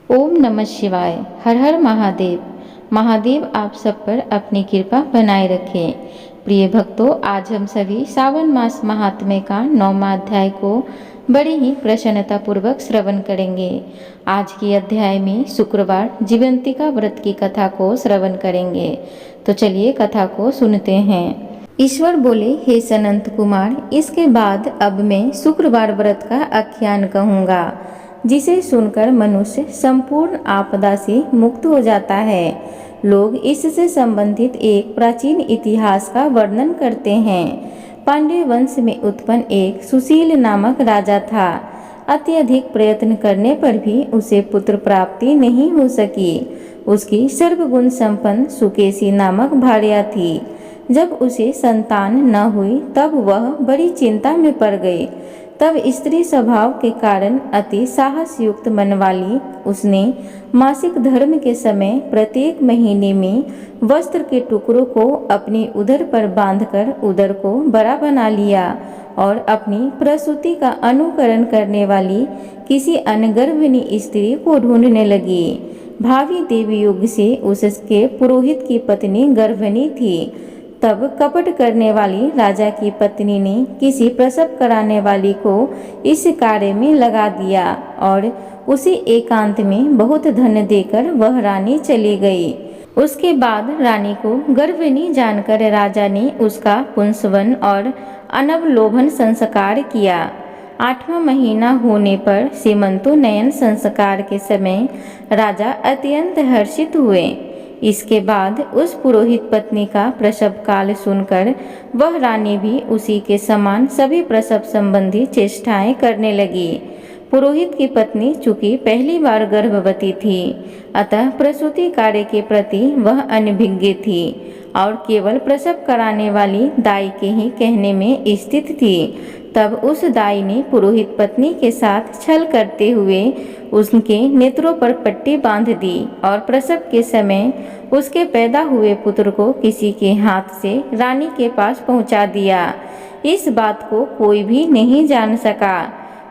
ओम नमः शिवाय। हर हर महादेव। महादेव आप सब पर अपनी कृपा बनाए रखें। प्रिय भक्तों, आज हम सभी सावन मास महात्म्य का 9वां अध्याय को बड़े ही प्रसन्नता पूर्वक श्रवण करेंगे। आज के अध्याय में शुक्रवार जीवंतिका व्रत की कथा को श्रवण करेंगे। तो चलिए कथा को सुनते हैं। ईश्वर बोले, हे सनंत कुमार, इसके बाद अब मैं शुक्रवार व्रत का आख्यान कहूँगा, जिसे सुनकर मनुष्य संपूर्ण आपदा से मुक्त हो जाता है। लोग इससे संबंधित एक प्राचीन इतिहास का वर्णन करते हैं। पांड्य वंश में उत्पन्न एक सुशील नामक राजा था। अत्यधिक प्रयत्न करने पर भी उसे पुत्र प्राप्ति नहीं हो सकी। उसकी सर्वगुण संपन्न सुकेशी नामक भार्या थी। जब उसे संतान न हुई तब वह बड़ी चिंता में पड़ गई। तब स्त्री स्वभाव के कारण अति साहस युक्त मन वाली उसने मासिक धर्म के समय प्रत्येक महीने में वस्त्र के टुकड़ों को अपनी उदर पर बांधकर उदर को बड़ा बना लिया और अपनी प्रसूति का अनुकरण करने वाली किसी अनगर्भिणी स्त्री को ढूंढने लगी। भावी देवी युग से उसके पुरोहित की पत्नी गर्भिणी थी। तब कपट करने वाली राजा की पत्नी ने किसी प्रसव कराने वाली को इस कार्य में लगा दिया और उसे एकांत में बहुत धन देकर वह रानी चली गई। उसके बाद रानी को गर्भिणी जानकर राजा ने उसका पुंसवन और अनवलोभन संस्कार किया। 8वां महीना होने पर सीमंतोन्नयन संस्कार के समय राजा अत्यंत हर्षित हुए। इसके बाद उस पुरोहित पत्नी का प्रसव काल सुनकर वह रानी भी उसी के समान सभी प्रसव संबंधी चेष्टाएं करने लगी। पुरोहित की पत्नी चूंकि पहली बार गर्भवती थी, अतः प्रसूति कार्य के प्रति वह अनभिज्ञ थी और केवल प्रसव कराने वाली दाई के ही कहने में स्थित थी। तब उस दाई ने पुरोहित पत्नी के साथ छल करते हुए उसके नेत्रों पर पट्टी बांध दी और प्रसव के समय उसके पैदा हुए पुत्र को किसी के हाथ से रानी के पास पहुंचा दिया। इस बात को कोई भी नहीं जान सका।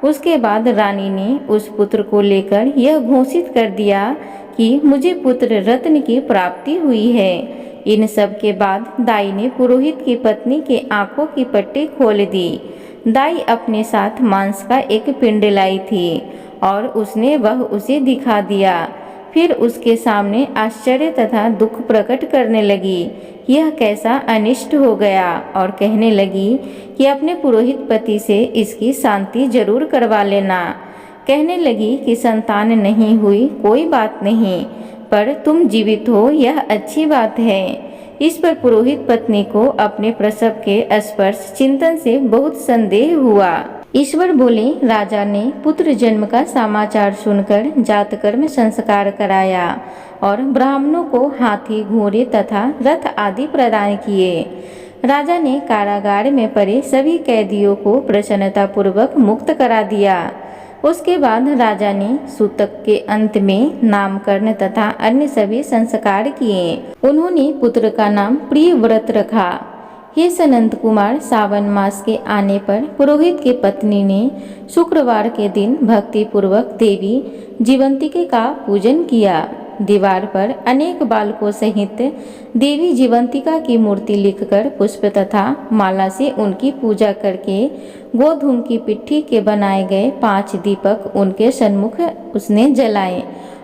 उसके बाद रानी ने उस पुत्र को लेकर यह घोषित कर दिया कि मुझे पुत्र रत्न की प्राप्ति हुई है। इन सब के बाद दाई ने पुरोहित की पत्नी के आंखों की पट्टी खोल दी। दाई अपने साथ मांस का एक पिंड लाई थी और उसने वह उसे दिखा दिया। फिर उसके सामने आश्चर्य तथा दुख प्रकट करने लगी। यह कैसा अनिष्ट हो गया और कहने लगी कि अपने पुरोहित पति से इसकी शांति जरूर करवा लेना। कहने लगी कि संतान नहीं हुई कोई बात नहीं, पर तुम जीवित हो यह अच्छी बात है। इस पर पुरोहित पत्नी को अपने प्रसव के स्पर्श चिंतन से बहुत संदेह हुआ। ईश्वर बोले, राजा ने पुत्र जन्म का समाचार सुनकर जातकर्म संस्कार कराया और ब्राह्मणों को हाथी, घोड़े तथा रथ आदि प्रदान किए। राजा ने कारागार में पड़े सभी कैदियों को प्रसन्नता पूर्वक मुक्त करा दिया। उसके बाद राजा ने सूतक के अंत में नामकरण तथा अन्य सभी संस्कार किए। उन्होंने पुत्र का नाम प्रियव्रत रखा। हे सनंत कुमार, सावन मास के आने पर पुरोहित की पत्नी ने शुक्रवार के दिन भक्ति पूर्वक देवी जीवंतिका का पूजन किया। दीवार पर अनेक बालकों सहित देवी जीवंतिका की मूर्ति लिखकर पुष्प तथा माला से उनकी पूजा करके गोधूम की पिट्ठी के बनाए गए 5 दीपक उनके सन्मुख उसने जलाए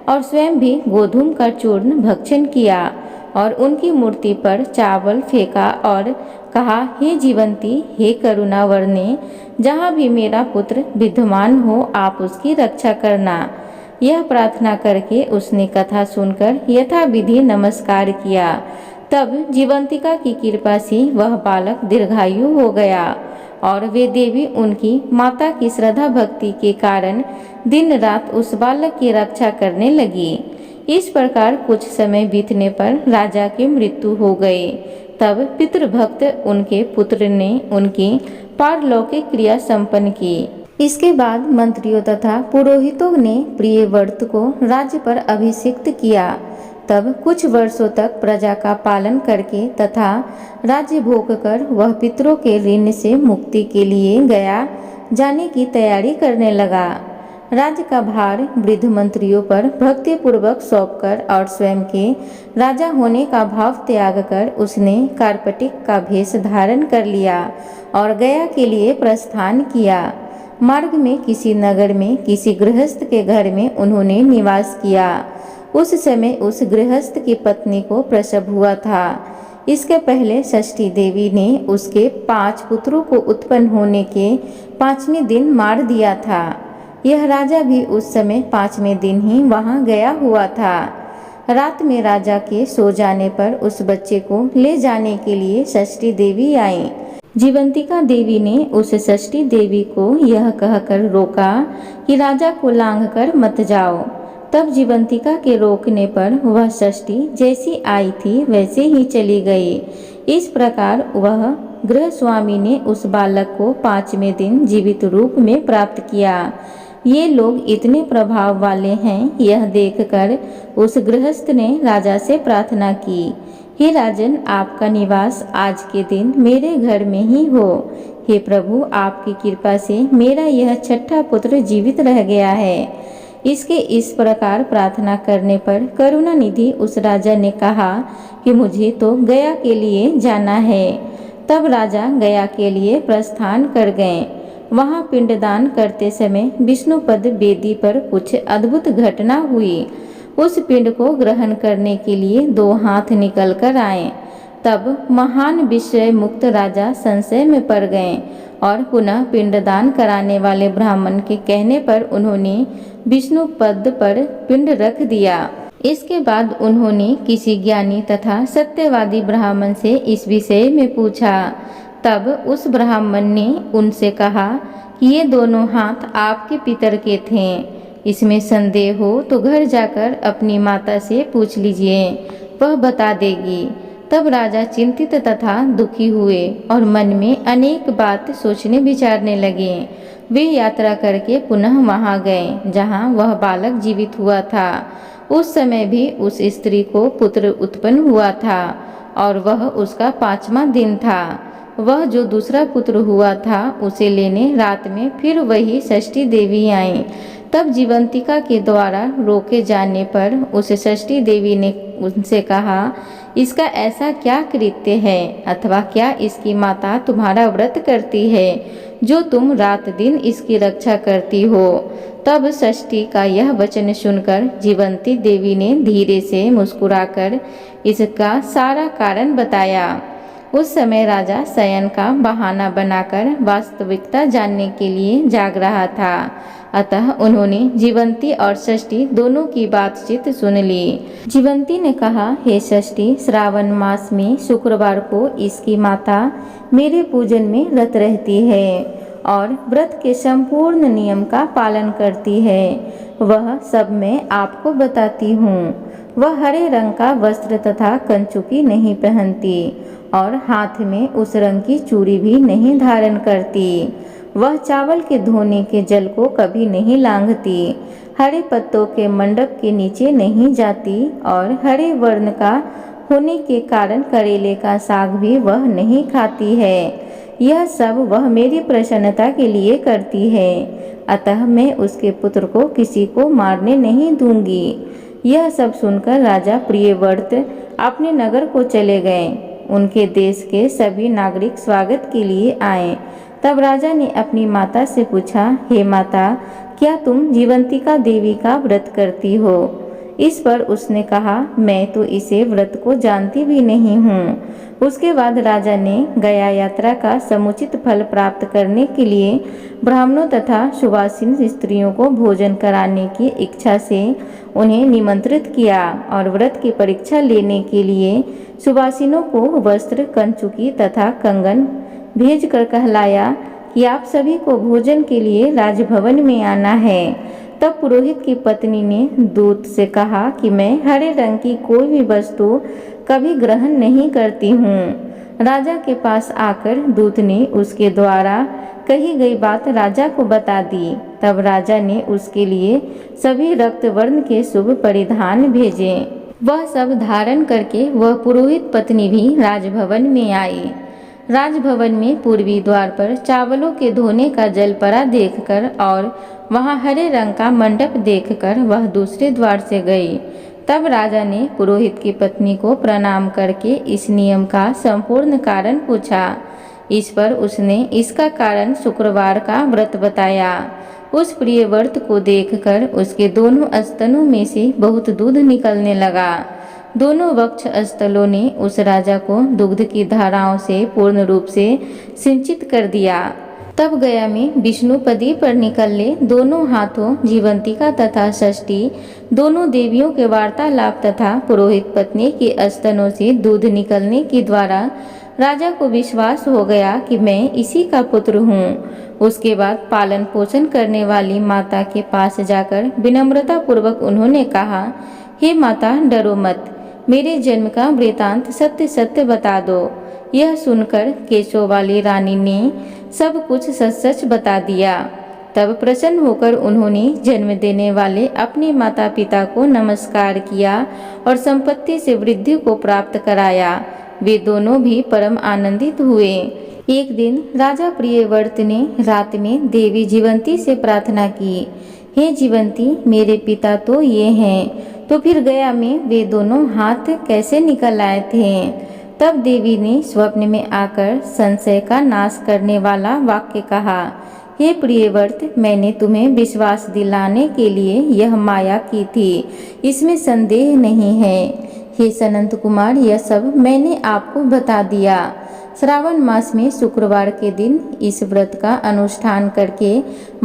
और स्वयं भी गोधूम का चूर्ण भक्षण किया और उनकी मूर्ति पर चावल फेंका और कहा, हे जीवंती, हे करुणावर्णे, जहाँ भी मेरा पुत्र विद्यमान हो आप उसकी रक्षा करना। यह प्रार्थना करके उसने कथा सुनकर यथाविधि नमस्कार किया। तब जीवंतिका की कृपा से वह बालक दीर्घायु हो गया और वे देवी उनकी माता की श्रद्धा भक्ति के कारण दिन रात उस बालक की रक्षा करने लगी। इस प्रकार कुछ समय बीतने पर राजा की मृत्यु हो गई। तब पितृभक्त उनके पुत्र ने उनकी पारलौकिक क्रिया संपन्न की। इसके बाद मंत्रियों तथा पुरोहितों ने प्रियव्रत को राज्य पर अभिषिक्त किया। तब कुछ वर्षों तक प्रजा का पालन करके तथा राज्य भोग कर वह पितरों के ऋण से मुक्ति के लिए गया जाने की तैयारी करने लगा। राज्य का भार वृद्ध मंत्रियों पर भक्तिपूर्वक सौंपकर और स्वयं के राजा होने का भाव त्याग कर उसने कार्पटिक का भेष धारण कर लिया और गया के लिए प्रस्थान किया। मार्ग में किसी नगर में किसी गृहस्थ के घर में उन्होंने निवास किया। उस समय उस गृहस्थ की पत्नी को प्रसव हुआ था। इसके पहले षष्ठी देवी ने उसके 5 पुत्रों को उत्पन्न होने के 5वें दिन मार दिया था। यह राजा भी उस समय 5वें दिन ही वहां गया हुआ था। रात में राजा के सो जाने पर उस बच्चे को ले जाने के लिए षष्ठी देवी आई। जीवंतिका देवी ने उस षष्ठी देवी को यह कहकर रोका कि राजा को लांघकर मत जाओ। तब जीवंतिका के रोकने पर वह षष्ठी जैसी आई थी वैसे ही चली गई। इस प्रकार वह गृह स्वामी ने उस बालक को 5वें दिन जीवित रूप में प्राप्त किया। ये लोग इतने प्रभाव वाले हैं, यह देखकर उस गृहस्थ ने राजा से प्रार्थना की, हे राजन, आपका निवास आज के दिन मेरे घर में ही हो। हे प्रभु, आपकी कृपा से मेरा यह 6ठा पुत्र जीवित रह गया है। इसके इस प्रकार प्रार्थना करने पर करुणा निधि उस राजा ने कहा कि मुझे तो गया के लिए जाना है। तब राजा गया के लिए प्रस्थान कर गए। वहां पिंडदान करते समय विष्णुपद वेदी पर कुछ अद्भुत घटना हुई। उस पिंड को ग्रहण करने के लिए 2 हाथ निकल कर आए। तब महान विषय मुक्त राजा संशय में पड़ गए और पुनः पिंडदान कराने वाले ब्राह्मण के कहने पर उन्होंने विष्णु पद पर पिंड रख दिया। इसके बाद उन्होंने किसी ज्ञानी तथा सत्यवादी ब्राह्मण से इस विषय में पूछा। तब उस ब्राह्मण ने उनसे कहा कि ये दोनों हाथ आपके पितर के थे। इसमें संदेह हो तो घर जाकर अपनी माता से पूछ लीजिए, वह बता देगी। तब राजा चिंतित तथा दुखी हुए और मन में अनेक बात सोचने विचारने लगे। वे यात्रा करके पुनः वहां गए जहां वह बालक जीवित हुआ था। उस समय भी उस स्त्री को पुत्र उत्पन्न हुआ था और वह उसका 5वां दिन था। वह जो दूसरा पुत्र हुआ था उसे लेने रात में फिर वही षष्ठी देवी आई। तब जीवंतिका के द्वारा रोके जाने पर उस षष्ठी देवी ने उनसे कहा, इसका ऐसा क्या कृत्य है अथवा क्या इसकी माता तुम्हारा व्रत करती है जो तुम रात दिन इसकी रक्षा करती हो। तब षष्ठी का यह वचन सुनकर जीवंती देवी ने धीरे से मुस्कुराकर इसका सारा कारण बताया। उस समय राजा शयन का बहाना बनाकर वास्तविकता जानने के लिए जाग रहा था। अतः उन्होंने जीवंती और षष्ठी दोनों की बातचीत सुन ली। जीवंती ने कहा, हे षष्ठी, श्रावण मास में शुक्रवार को इसकी माता मेरे पूजन में रत रहती है और व्रत के संपूर्ण नियम का पालन करती है। वह सब मैं आपको बताती हूँ। वह हरे रंग का वस्त्र तथा कंचुकी नहीं पहनती और हाथ में उस रंग की चूड़ी भी नहीं धारण करती। वह चावल के धोने के जल को कभी नहीं लांघती, हरे पत्तों के मंडप के नीचे नहीं जाती और हरे वर्ण का होने के कारण करेले का साग भी वह नहीं खाती है। यह सब वह मेरी प्रसन्नता के लिए करती है, अतः मैं उसके पुत्र को किसी को मारने नहीं दूंगी। यह सब सुनकर राजा प्रियव्रत अपने नगर को चले गए। उनके देश के सभी नागरिक स्वागत के लिए आए। तब राजा ने अपनी माता से पूछा, हे माता, क्या तुम जीवंतिका देवी का व्रत करती हो? इस पर उसने कहा, मैं तो इसे व्रत को जानती भी नहीं हूँ। उसके बाद राजा ने गया यात्रा का समुचित फल प्राप्त करने के लिए ब्राह्मणों तथा सुवासिन स्त्रियों को भोजन कराने की इच्छा से उन्हें निमंत्रित किया और व्रत की परीक्षा लेने के लिए सुवासिनों को वस्त्र, कंचुकी तथा कंगन भेज कर कहलाया कि आप सभी को भोजन के लिए राजभवन में आना है। तब पुरोहित की पत्नी ने दूत से कहा कि मैं हरे रंग की कोई भी वस्तु कभी ग्रहण नहीं करती हूँ। राजा के पास आकर दूत ने उसके द्वारा कही गई बात राजा को बता दी। तब राजा ने उसके लिए सभी रक्त वर्ण के शुभ परिधान भेजे। वह सब धारण करके वह पुरोहित पत्नी भी राजभवन में आई। राजभवन में पूर्वी द्वार पर चावलों के धोने का जल पड़ा देखकर और वहां हरे रंग का मंडप देखकर वह दूसरे द्वार से गई। तब राजा ने पुरोहित की पत्नी को प्रणाम करके इस नियम का संपूर्ण कारण पूछा। इस पर उसने इसका कारण शुक्रवार का व्रत बताया। उस प्रिय व्रत को देखकर उसके दोनों स्तनों में से बहुत दूध निकलने लगा। दोनों वक्ष स्थलों ने उस राजा को दुग्ध की धाराओं से पूर्ण रूप से सिंचित कर दिया। तब गया में विष्णुपदी पर निकले दोनों हाथों जीवंतिका तथा षष्ठी दोनों देवियों के वार्तालाप तथा पुरोहित पत्नी के स्तनों से दूध निकलने के द्वारा राजा को विश्वास हो गया कि मैं इसी का पुत्र हूँ। उसके बाद पालन पोषण करने वाली माता के पास जाकर विनम्रता पूर्वक उन्होंने कहा, हे माता, डरो मत, मेरे जन्म का वृतांत सत्य सत्य बता दो। यह सुनकर केशों वाली रानी ने सब कुछ सच सच बता दिया। तब प्रसन्न होकर उन्होंने जन्म देने वाले अपने माता पिता को नमस्कार किया और संपत्ति से वृद्धि को प्राप्त कराया। वे दोनों भी परम आनंदित हुए। एक दिन राजा प्रियव्रत ने रात में देवी जीवंती से प्रार्थना की, हे जीवंती, मेरे पिता तो ये हैं, तो फिर गया में वे दोनों हाथ कैसे निकल आए थे? तब देवी ने स्वप्न में आकर संशय का नाश करने वाला वाक्य कहा, हे प्रियव्रत, मैंने तुम्हें विश्वास दिलाने के लिए यह माया की थी, इसमें संदेह नहीं है। हे सनंत कुमार, यह सब मैंने आपको बता दिया। श्रावण मास में शुक्रवार के दिन इस व्रत का अनुष्ठान करके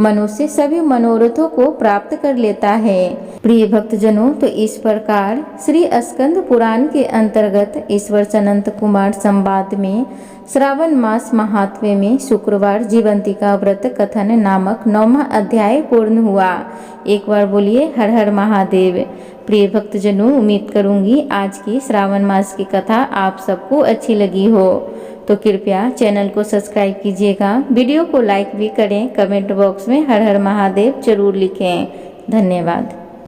मनुष्य सभी मनोरथों को प्राप्त कर लेता है। प्रिय भक्तजनों, तो इस प्रकार श्री स्कंद पुराण के अंतर्गत ईश्वर सनंत कुमार संवाद में श्रावण मास महात्म्य में शुक्रवार जीवंतिका व्रत कथन नामक 9वां अध्याय पूर्ण हुआ। एक बार बोलिए हर हर महादेव। प्रिय भक्तजनों, उम्मीद करूंगी आज की श्रावण मास की कथा आप सबको अच्छी लगी हो, तो कृपया चैनल को सब्सक्राइब कीजिएगा, वीडियो को लाइक भी करें, कमेंट बॉक्स में हर हर महादेव जरूर लिखें। धन्यवाद।